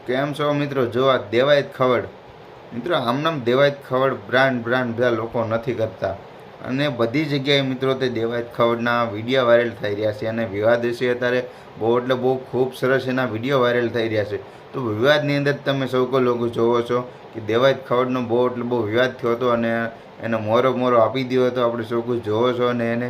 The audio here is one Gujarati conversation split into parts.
કેમ છો મિત્રો? જો આ દેવાયત ખવડ મિત્રો, આમનામ દેવાયત ખવડ બ્રાન્ડ બધા લોકો નથી કરતા. અને બધી જગ્યાએ મિત્રો તે દેવાયત ખવડના વિડીયો વાયરલ થઈ રહ્યા છે. અને વિવાદ વિશે અત્યારે બહુ ખૂબ સરસ એના વિડીયો વાયરલ થઈ રહ્યા છે. તો વિવાદની અંદર તમે સૌ કોઈ લોકો જોવો છો કે દેવાયત ખવડનો બહુ વિવાદ થયો હતો. અને એને મોરો આપી દીધો હતો. આપણે સૌ કોઈ જોવો છો. અને એને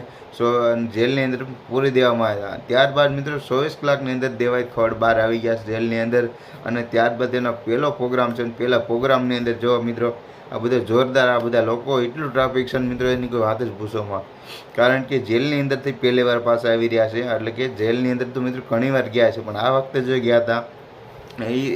જેલની અંદર પૂરી દેવામાં આવ્યા. ત્યારબાદ મિત્રો 24 કલાકની અંદર દેવાયત ખવડ બહાર આવી ગયા છે જેલની અંદર. અને ત્યારબાદ એનો પહેલો પ્રોગ્રામ છે. પહેલા પ્રોગ્રામની અંદર જો મિત્રો આ બધા જોરદાર, આ બધા લોકો એટલું ટ્રાફિક છે મિત્રો, એની કોઈ વાત જ પૂછોમાં. કારણ કે જેલની અંદરથી પહેલી વાર પાછા આવી રહ્યા છે. એટલે કે જેલની અંદર તો મિત્રો ઘણી વાર ગયા છે, પણ આ વખતે જો ગયા હતા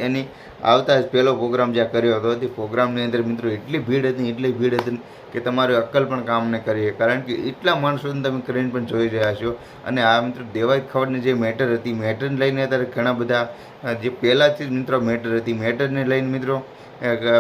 એની આવતા જ પહેલો પ્રોગ્રામ જ્યાં કર્યો હતો, તે પ્રોગ્રામની અંદર મિત્રો એટલી ભીડ હતી કે તમારે અક્કલ પણ કામ ન કરીએ. કારણ કે એટલા માણસોને તમે કરીને પણ જોઈ રહ્યા છો. અને આ મિત્રો દેવાયત ખવડની જે મેટર હતી, મેટરને લઈને અત્યારે ઘણા બધા જે પહેલાંથી જ મિત્રો મેટર હતી, મેટરને લઈને મિત્રો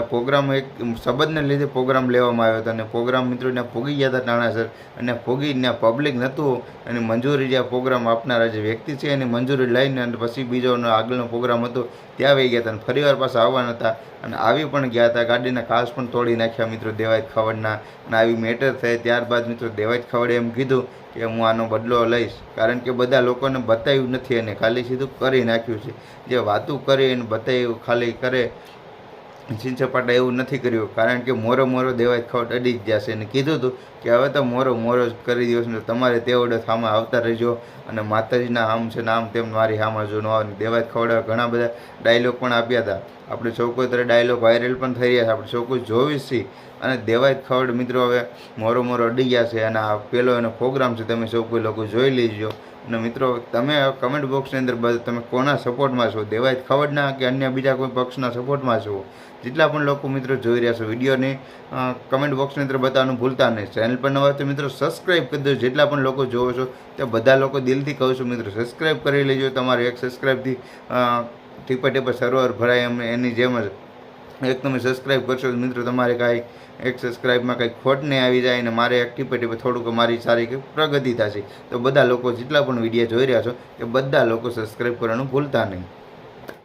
પ્રોગ્રામ એક સંબંધને લીધે પ્રોગ્રામ લેવામાં આવ્યો હતો. અને પ્રોગ્રામ મિત્રો ત્યાં ફોગી ગયા હતા ટાણાસર. અને ફોગી ત્યાં પબ્લિક નહોતું, અને મંજૂરી જ્યાં પ્રોગ્રામ આપનારા જે વ્યક્તિ છે એની મંજૂરી લઈને અને પછી બીજો આગળનો પ્રોગ્રામ હતો ત્યાં વહી ગયા હતા. અને ફરીવાર પાછા આવવાના હતા અને આવી પણ ગયા હતા. ગાડીના કાચ પણ તોડી નાખ્યા મિત્રો દેવાયત ખવડના. અને આવી મેટર થઈ ત્યારબાદ મિત્રો દેવાયત ખવડે એમ કીધું કે હું આનો બદલો લઈશ. કારણ કે બધા લોકોને બતાવ્યું નથી, અને ખાલી સીધું કરી નાખ્યું છે. જે વાતું કરે એને બતાવ્યું ખાલી કરે, છીનછપાટા એવું નથી કર્યું. કારણ કે મોરો દેવાયત ખવડ અડી જ જશે. અને કીધું હતું કે હવે તો મોરો જ કરી દો છે, તમારે તેવડે સામે આવતા રહેજો. અને માતાજીના આમ છે ને આમ તેમ મારી સામે જો ન આવે. દેવાયત ખવડે ઘણા બધા ડાયલોગ પણ આપ્યા હતા. આપણે સૌ કોઈ ત્યારે ડાયલોગ વાયરલ પણ થઈ રહ્યા છે, આપણે સૌ કોઈ જોવી છીએ. અને દેવાયત ખવડ મિત્રો હવે મોરો અડી ગયા છે. અને આ પહેલો એનો પ્રોગ્રામ છે, તમે સૌ કોઈ લોકો જોઈ લેજો. અને મિત્રો તમે કમેન્ટ બોક્સની અંદર તમે કોના સપોર્ટમાં છો, દેવાયત ખવડના કે અન્ય બીજા કોઈ પક્ષના સપોર્ટમાં છો? જેટલા પણ લોકો મિત્રો જોઈ રહ્યા છો વિડીયોને કમેન્ટ બોક્સની અંદર બતાવવાનું ભૂલતા નહીં. ચેનલ પર નવા તો મિત્રો સબસ્ક્રાઈબ કરી દો. જેટલા પણ લોકો જોવો છો તે બધા લોકો દિલથી કહું છું મિત્રો સબસ્ક્રાઈબ કરી લેજો. તમારે એક સબસ્ક્રાઈબથી ટીપે સર્વર ભરાય એમ એની જેમ જ એક તમે સબસ્ક્રાઈબ કરશો મિત્રો, તમારે કાંઈ એક સબસ્ક્રાઈબમાં કંઈક ખોટ નહીં આવી જાય. અને મારે એક ટીપે થોડુંક મારી સારી પ્રગતિ થશે. તો બધા લોકો જેટલા પણ વિડીયો જોઈ રહ્યા છો એ બધા લોકો સબસ્ક્રાઈબ કરવાનું ભૂલતા નહીં.